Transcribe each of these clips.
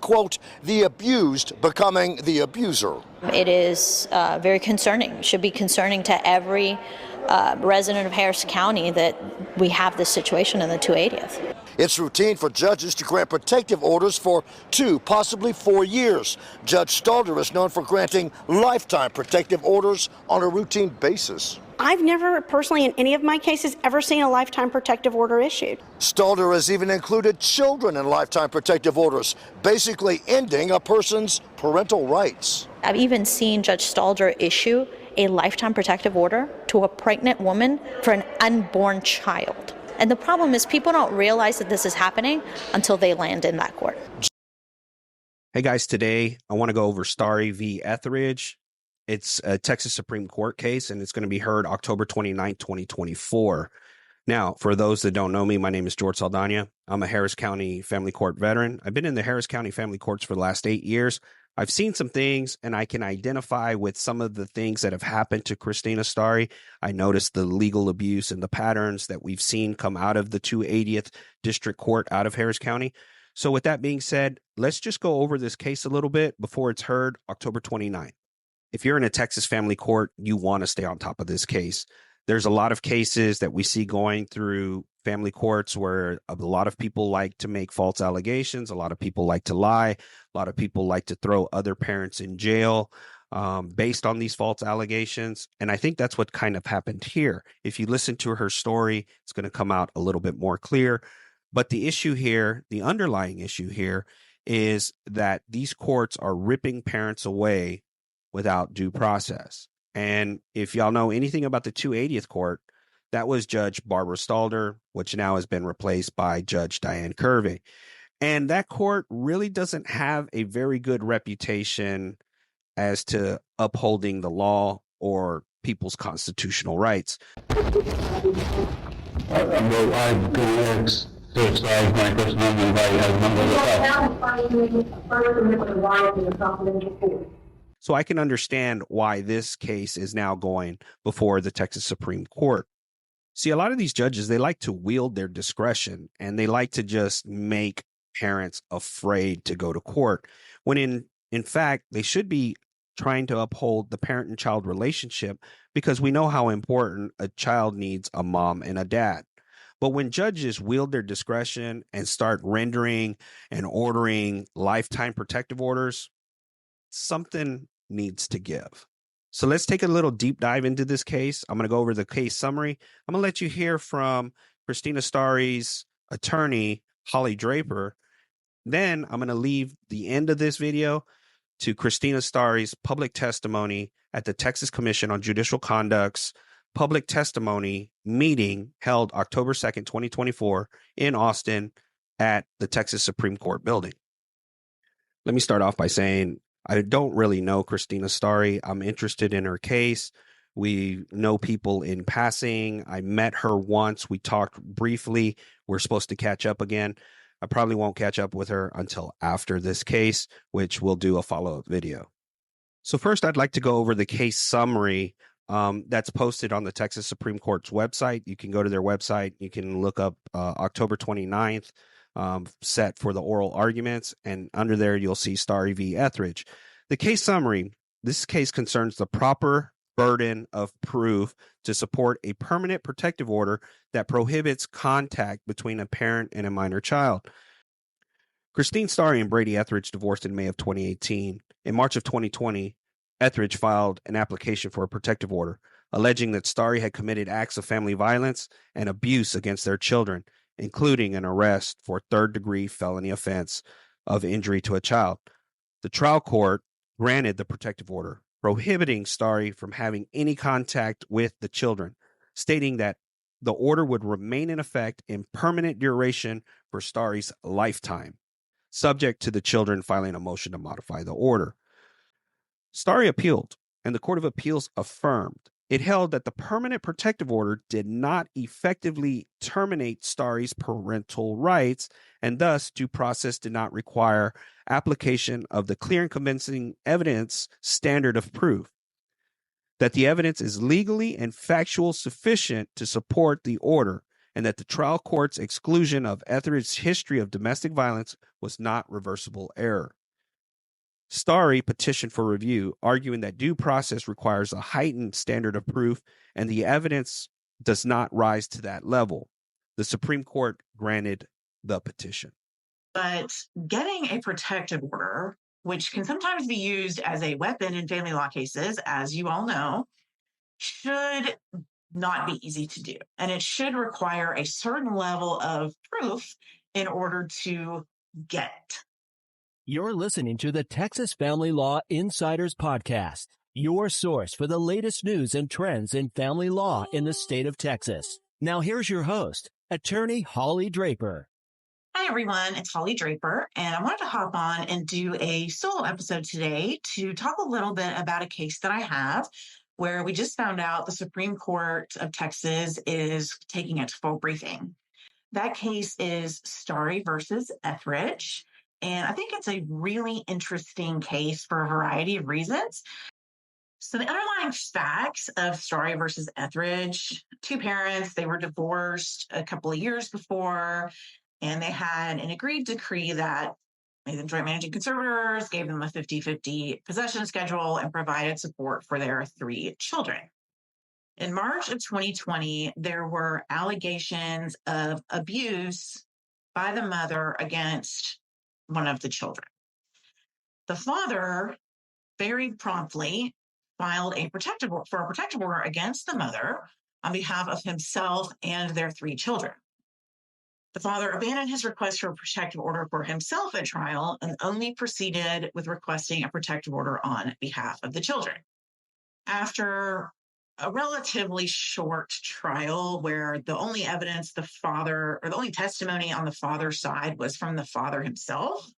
quote, the abused becoming the abuser. It is very concerning. It should be concerning to every resident of Harris County that we have this situation in the 280th. It's routine for judges to grant protective orders for 2, possibly 4 years. Judge Stalder is known for granting lifetime protective orders on a routine basis. I've never personally in any of my cases ever seen a lifetime protective order issued. Stalder has even included children in lifetime protective orders, basically ending a person's parental rights. I've even seen Judge Stalder issue a lifetime protective order to a pregnant woman for an unborn child. And the problem is people don't realize that this is happening until they land in that court. Hey guys, today I want to go over Stary v. Ethridge. It's a Texas Supreme Court case, and it's going to be heard October 29, 2024. Now, for those that don't know me, my name is George Saldana. I'm a Harris County Family Court veteran. I've been in the Harris County Family Courts for the last 8 years. I've seen some things, and I can identify with some of the things that have happened to Christina Stary. I noticed the legal abuse and the patterns that we've seen come out of the 280th District Court out of Harris County. So with that being said, let's just go over this case a little bit before it's heard October 29th. If you're in a Texas family court, you want to stay on top of this case. There's a lot of cases that we see going through family courts where a lot of people like to make false allegations. A lot of people like to lie. A lot of people like to throw other parents in jail based on these false allegations. And I think that's what kind of happened here. If you listen to her story, it's going to come out a little bit more clear. But the issue here, the underlying issue here, is that these courts are ripping parents away without due process. And if y'all know anything about the 280th court, that was Judge Barbara Stalder, which now has been replaced by Judge Diane Kirby. And that court really doesn't have a very good reputation as to upholding the law or people's constitutional rights. So I can understand why this case is now going before the Texas Supreme Court. See, a lot of these judges, they like to wield their discretion and they like to just make parents afraid to go to court, when in fact, they should be trying to uphold the parent and child relationship, because we know how important a child needs a mom and a dad. But when judges wield their discretion and start rendering and ordering lifetime protective orders, something needs to give. So let's take a little deep dive into this case. I'm going to go over the case summary. I'm going to let you hear from Christina Stary's attorney, Holly Draper. Then I'm going to leave the end of this video to Christina Stary's public testimony at the Texas Commission on Judicial Conduct's public testimony meeting held October 2nd, 2024 in Austin at the Texas Supreme Court building. Let me start off by saying I don't really know Christina Stary. I'm interested in her case. We know people in passing. I met her once. We talked briefly. We're supposed to catch up again. I probably won't catch up with her until after this case, which we'll do a follow-up video. So first, I'd like to go over the case summary that's posted on the Texas Supreme Court's website. You can go to their website. You can look up October 29th. Set for the oral arguments, and under there you'll see Stary v. Ethridge. The case summary, this case concerns the proper burden of proof to support a permanent protective order that prohibits contact between a parent and a minor child. Christine Stary and Brady Ethridge divorced in May of 2018. In March of 2020, Ethridge filed an application for a protective order, alleging that Stary had committed acts of family violence and abuse against their children, including an arrest for third-degree felony offense of injury to a child. The trial court granted the protective order, prohibiting Stary from having any contact with the children, stating that the order would remain in effect in permanent duration for Stary's lifetime, subject to the children filing a motion to modify the order. Stary appealed, and the Court of Appeals affirmed. It held that the permanent protective order did not effectively terminate Stary's parental rights, and thus due process did not require application of the clear and convincing evidence standard of proof, that the evidence is legally and factual sufficient to support the order, and that the trial court's exclusion of Etheridge's history of domestic violence was not reversible error. Stary petitioned for review, arguing that due process requires a heightened standard of proof and the evidence does not rise to that level. The Supreme Court granted the petition. But getting a protective order, which can sometimes be used as a weapon in family law cases, as you all know, should not be easy to do. And it should require a certain level of proof in order to get it. You're listening to the Texas Family Law Insiders Podcast, your source for the latest news and trends in family law in the state of Texas. Now here's your host, Attorney Holly Draper. Hi, everyone. It's Holly Draper, and I wanted to hop on and do a solo episode today to talk a little bit about a case that I have where we just found out the Supreme Court of Texas is taking its full briefing. That case is Stary versus Ethridge, and I think it's a really interesting case for a variety of reasons. So the underlying facts of Stary versus Ethridge, two parents, they were divorced a couple of years before, and they had an agreed decree that made them joint managing conservators, gave them a 50-50 possession schedule, and provided support for their 3 children. In March of 2020, there were allegations of abuse by the mother against one of the children. The father very promptly filed a protective order against the mother on behalf of himself and their 3 children. The father abandoned his request for a protective order for himself at trial and only proceeded with requesting a protective order on behalf of the children. After a relatively short trial where the only evidence the only testimony on the father's side was from the father himself,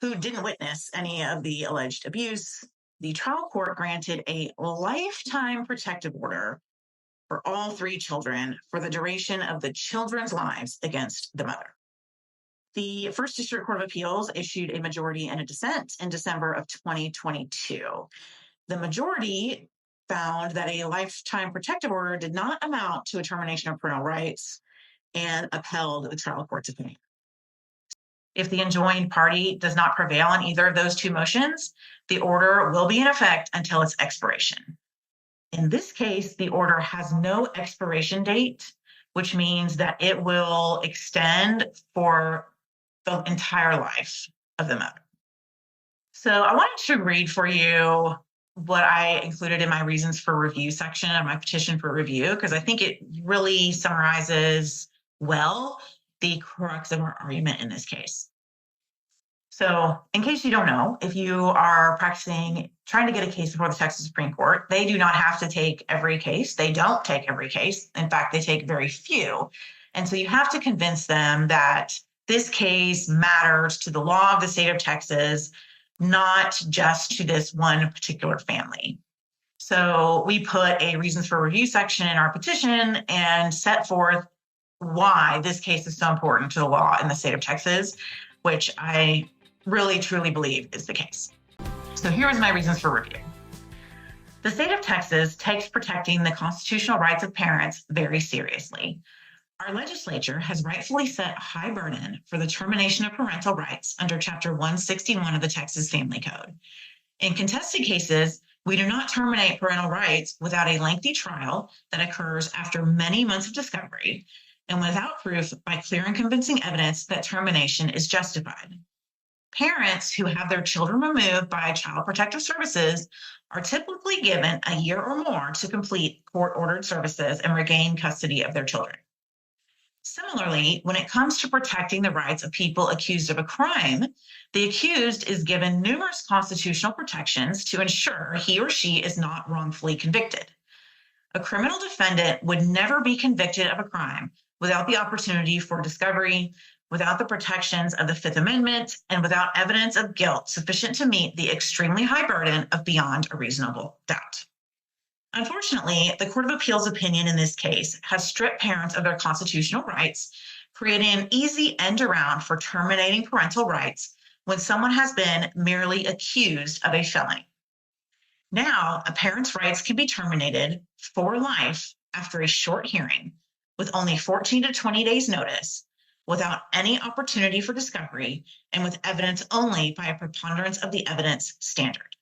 who didn't witness any of the alleged abuse, the trial court granted a lifetime protective order for all 3 children for the duration of the children's lives against the mother. The First District Court of Appeals issued a majority and a dissent in December of 2022. The majority found that a lifetime protective order did not amount to a termination of parental rights and upheld the trial court's opinion. If the enjoined party does not prevail on either of those 2 motions, the order will be in effect until its expiration. In this case, the order has no expiration date, which means that it will extend for the entire life of the mother. So I wanted to read for you what I included in my reasons for review section of my petition for review, because I think it really summarizes well the crux of our argument in this case. So in case you don't know, if you are trying to get a case before the Texas Supreme Court, they do not have to take every case. They don't take every case. In fact, they take very few. And so you have to convince them that this case matters to the law of the state of Texas, not just to this one particular family. So we put a reasons for review section in our petition and set forth why this case is so important to the law in the state of Texas, which I really, truly believe is the case. So here is my reasons for review. The state of Texas takes protecting the constitutional rights of parents very seriously. Our legislature has rightfully set a high burden for the termination of parental rights under Chapter 161 of the Texas Family Code. In contested cases, we do not terminate parental rights without a lengthy trial that occurs after many months of discovery and without proof by clear and convincing evidence that termination is justified. Parents who have their children removed by Child Protective Services are typically given a year or more to complete court-ordered services and regain custody of their children. Similarly, when it comes to protecting the rights of people accused of a crime, the accused is given numerous constitutional protections to ensure he or she is not wrongfully convicted. A criminal defendant would never be convicted of a crime without the opportunity for discovery, without the protections of the Fifth Amendment, and without evidence of guilt sufficient to meet the extremely high burden of beyond a reasonable doubt. Unfortunately, the Court of Appeals opinion in this case has stripped parents of their constitutional rights, creating an easy end around for terminating parental rights when someone has been merely accused of a felony. Now, a parent's rights can be terminated for life after a short hearing with only 14 to 20 days notice, without any opportunity for discovery, and with evidence only by a preponderance of the evidence standard.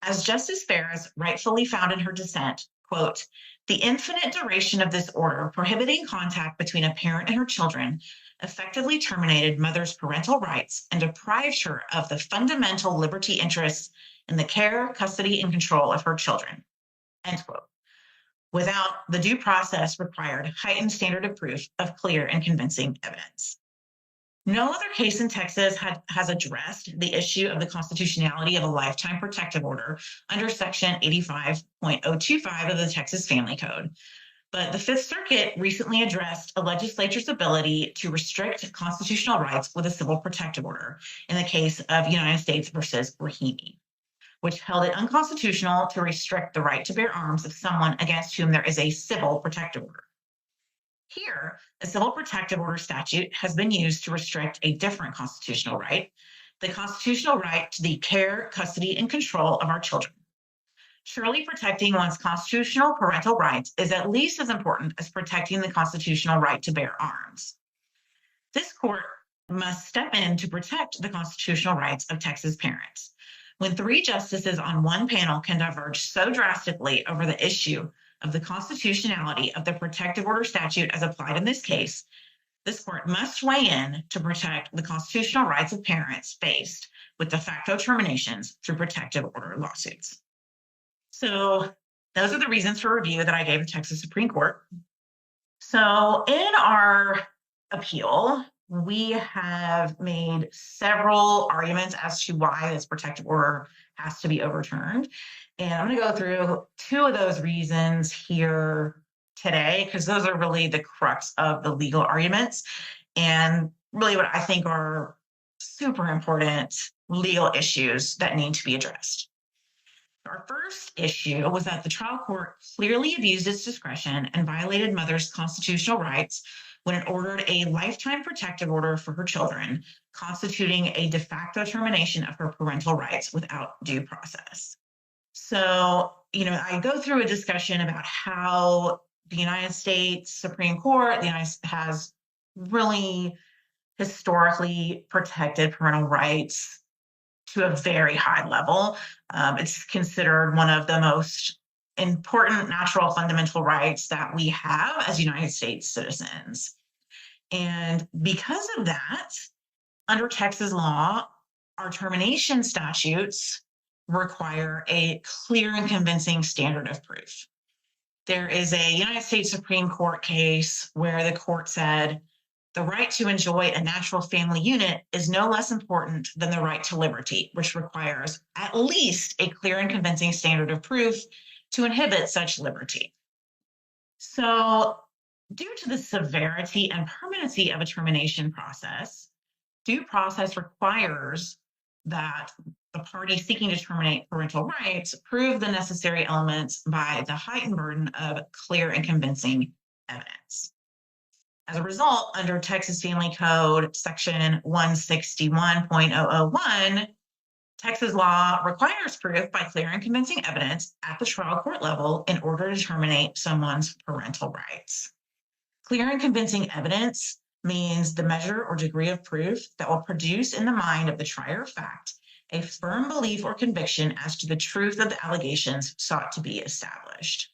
As Justice Ferris rightfully found in her dissent, quote, "The infinite duration of this order prohibiting contact between a parent and her children effectively terminated mother's parental rights and deprived her of the fundamental liberty interests in the care, custody, and control of her children," end quote, without the due process required heightened standard of proof of clear and convincing evidence. No other case in Texas has addressed the issue of the constitutionality of a lifetime protective order under Section 85.025 of the Texas Family Code. But the Fifth Circuit recently addressed a legislature's ability to restrict constitutional rights with a civil protective order in the case of United States versus Rahimi, which held it unconstitutional to restrict the right to bear arms of someone against whom there is a civil protective order. Here, a civil protective order statute has been used to restrict a different constitutional right, the constitutional right to the care, custody, and control of our children. Surely protecting one's constitutional parental rights is at least as important as protecting the constitutional right to bear arms. This court must step in to protect the constitutional rights of Texas parents. When 3 justices on one panel can diverge so drastically over the issue of the constitutionality of the protective order statute as applied in this case, this court must weigh in to protect the constitutional rights of parents faced with de facto terminations through protective order lawsuits. So those are the reasons for review that I gave the Texas Supreme Court. So in our appeal, we have made several arguments as to why this protective order has to be overturned. And I'm going to go through 2 of those reasons here today, because those are really the crux of the legal arguments and really what I think are super important legal issues that need to be addressed. Our first issue was that the trial court clearly abused its discretion and violated mother's constitutional rights when it ordered a lifetime protective order for her children, constituting a de facto termination of her parental rights without due process. So, I go through a discussion about how the United States Supreme Court has really historically protected parental rights to a very high level. It's considered one of the most important natural fundamental rights that we have as United States citizens. And because of that, under Texas law, our termination statutes require a clear and convincing standard of proof. There is a United States Supreme Court case where the court said, the right to enjoy a natural family unit is no less important than the right to liberty, which requires at least a clear and convincing standard of proof to inhibit such liberty. So, due to the severity and permanency of a termination process, due process requires that the party seeking to terminate parental rights prove the necessary elements by the heightened burden of clear and convincing evidence. As a result, under Texas Family Code Section 161.001, Texas law requires proof by clear and convincing evidence at the trial court level in order to terminate someone's parental rights. Clear and convincing evidence means the measure or degree of proof that will produce in the mind of the trier of fact a firm belief or conviction as to the truth of the allegations sought to be established.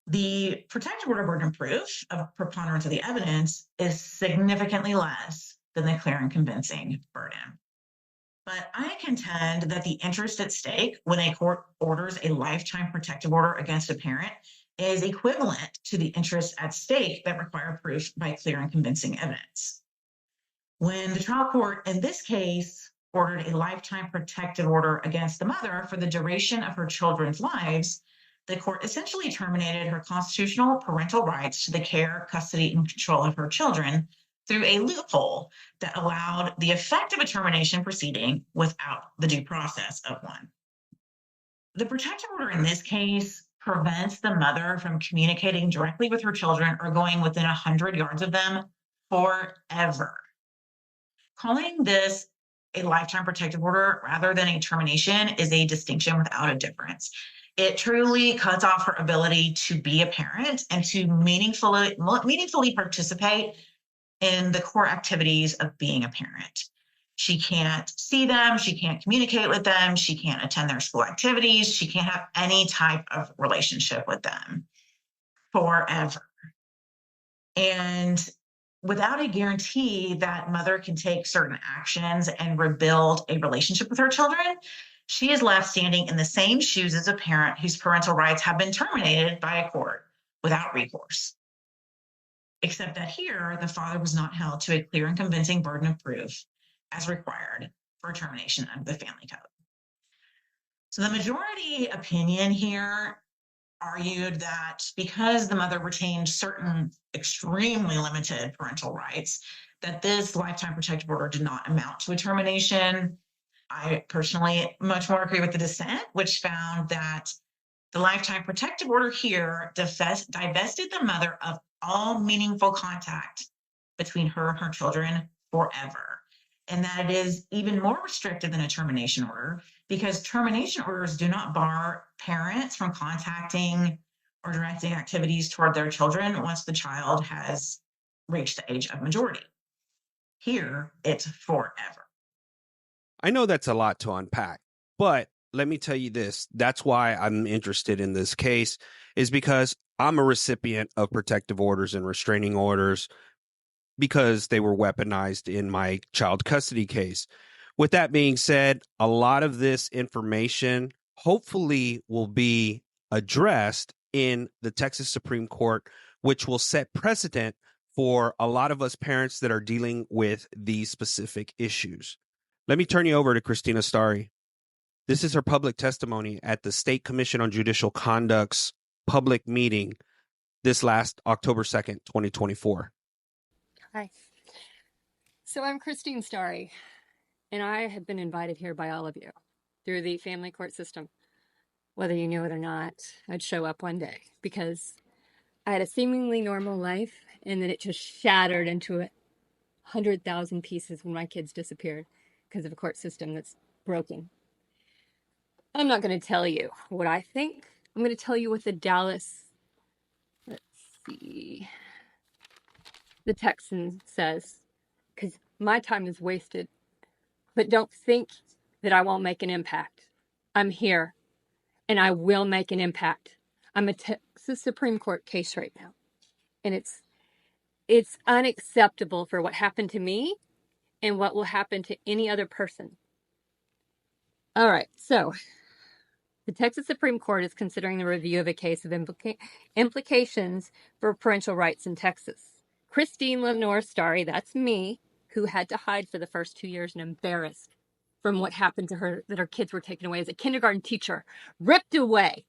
The protective order burden of proof of preponderance of the evidence is significantly less than the clear and convincing burden. But I contend that the interest at stake when a court orders a lifetime protective order against a parent is equivalent to the interests at stake that require proof by clear and convincing evidence. When the trial court in this case ordered a lifetime protective order against the mother for the duration of her children's lives, the court essentially terminated her constitutional parental rights to the care, custody, and control of her children through a loophole that allowed the effect of a termination proceeding without the due process of one. The protective order in this case prevents the mother from communicating directly with her children or going within 100 yards of them forever. Calling this a lifetime protective order rather than a termination is a distinction without a difference. It truly cuts off her ability to be a parent and to meaningfully participate in the core activities of being a parent. She can't see them, she can't communicate with them, she can't attend their school activities, she can't have any type of relationship with them forever. And without a guarantee that mother can take certain actions and rebuild a relationship with her children, she is left standing in the same shoes as a parent whose parental rights have been terminated by a court without recourse. Except that here, the father was not held to a clear and convincing burden of proof as required for termination of the family code. So the majority opinion here argued that because the mother retained certain extremely limited parental rights, that this lifetime protective order did not amount to a termination. I personally much more agree with the dissent, which found that the lifetime protective order here divested the mother of all meaningful contact between her and her children forever. And that it is even more restrictive than a termination order because termination orders do not bar parents from contacting or directing activities toward their children once the child has reached the age of majority. Here, it's forever. I know that's a lot to unpack, but let me tell you this. That's why I'm interested in this case, is because I'm a recipient of protective orders and restraining orders because they were weaponized in my child custody case. With that being said, a lot of this information hopefully will be addressed in the Texas Supreme Court, which will set precedent for a lot of us parents that are dealing with these specific issues. Let me turn you over to Christina Stary. This is her public testimony at the State Commission on Judicial Conduct's public meeting this last October 2nd, 2024. Hi. So I'm Christine Stary, and I have been invited here by all of you through the family court system. Whether you knew it or not, I'd show up one day because I had a seemingly normal life, and then it just shattered into 100,000 pieces when my kids disappeared because of a court system that's broken. I'm not going to tell you what I think. I'm going to tell you what the Texan says, because my time is wasted. But don't think that I won't make an impact. I'm here, and I will make an impact. I'm a Texas Supreme Court case right now, and it's unacceptable for what happened to me and what will happen to any other person. All right, so the Texas Supreme Court is considering the review of a case of implications for parental rights in Texas. Christine Lenore Stary, that's me, who had to hide for the first 2 years and embarrassed from what happened to her, that her kids were taken away as a kindergarten teacher, ripped away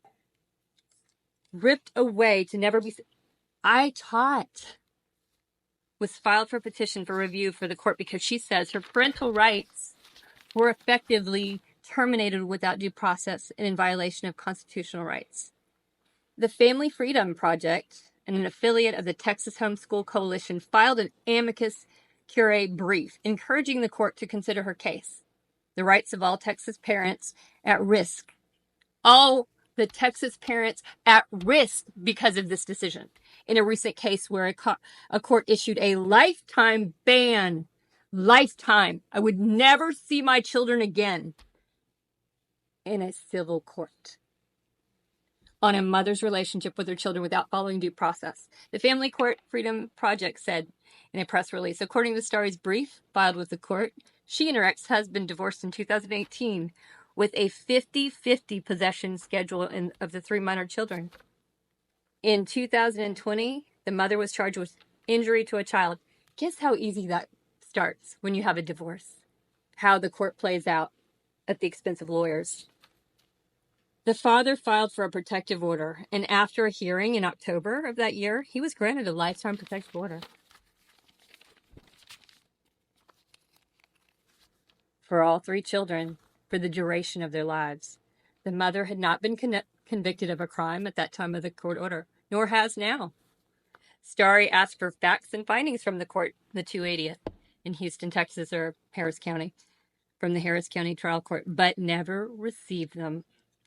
to never be. I taught, was filed for petition for review for the court because she says her parental rights were effectively terminated without due process and in violation of constitutional rights. The Family Freedom Project, and an affiliate of the Texas Homeschool Coalition, filed an amicus curiae brief encouraging the court to consider her case. The rights of all Texas parents at risk. All the Texas parents at risk because of this decision. In a recent case where a court issued a lifetime ban. Lifetime. I would never see my children again in a civil court on a mother's relationship with her children without following due process. The Family Court Freedom Project said in a press release, according to Stary's brief filed with the court, she and her ex-husband divorced in 2018 with a 50-50 possession schedule of the 3 minor children. In 2020, the mother was charged with injury to a child. Guess how easy that starts when you have a divorce? How the court plays out at the expense of lawyers. The father filed for a protective order, and after a hearing in October of that year, he was granted a lifetime protective order. For all 3 children, for the duration of their lives. The mother had not been convicted of a crime at that time of the court order, nor has now. Stary asked for facts and findings from the court, the 280th, in Houston, Texas, or Harris County, from the Harris County Trial Court, but never received them.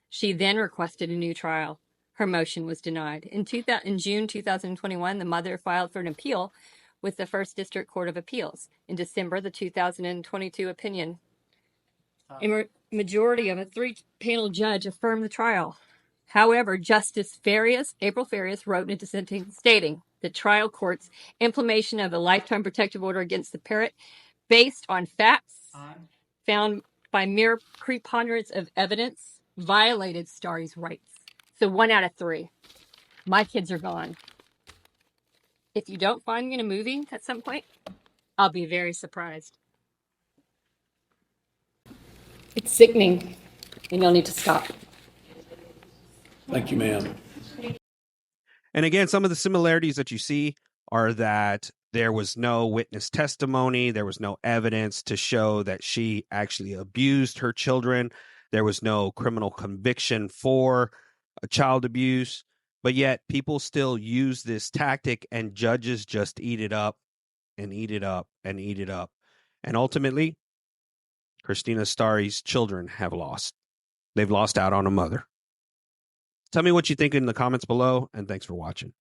She then requested a new trial. Her motion was denied. In June 2021, the mother filed for an appeal with the First District Court of Appeals. In December, the 2022 opinion, a majority of a 3-panel judge affirmed the trial. However, Justice April Farias, wrote in a dissenting stating the trial court's implementation of a lifetime protective order against the parent based on facts found by mere preponderance of evidence violated Stary's rights. So 1 out of 3. My kids are gone. If you don't find me in a movie at some point, I'll be very surprised. It's sickening, and you'll need to stop. Thank you, ma'am. And again, some of the similarities that you see are that there was no witness testimony. There was no evidence to show that she actually abused her children. There was no criminal conviction for child abuse. But yet people still use this tactic, and judges just eat it up and eat it up and eat it up. And ultimately, Christina Stary's children have lost. They've lost out on a mother. Tell me what you think in the comments below, and thanks for watching.